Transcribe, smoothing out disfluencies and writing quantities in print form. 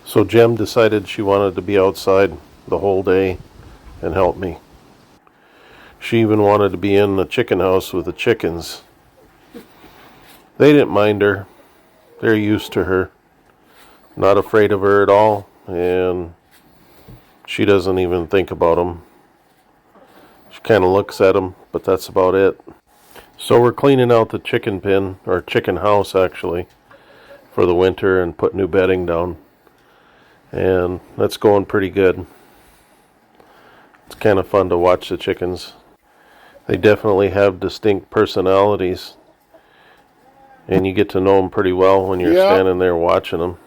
So Jem decided she wanted to be outside the whole day and help me. She even wanted to be in the chicken house with the chickens. They didn't mind her. They're used to her. Not afraid of her at all, and she doesn't even think about them. She kind of looks at them, but that's about it. So we're cleaning out the chicken pen, or chicken house actually, for the winter and put new bedding down. And that's going pretty good. It's kind of fun to watch the chickens. They definitely have distinct personalities, and you get to know them pretty well when you're standing there watching them.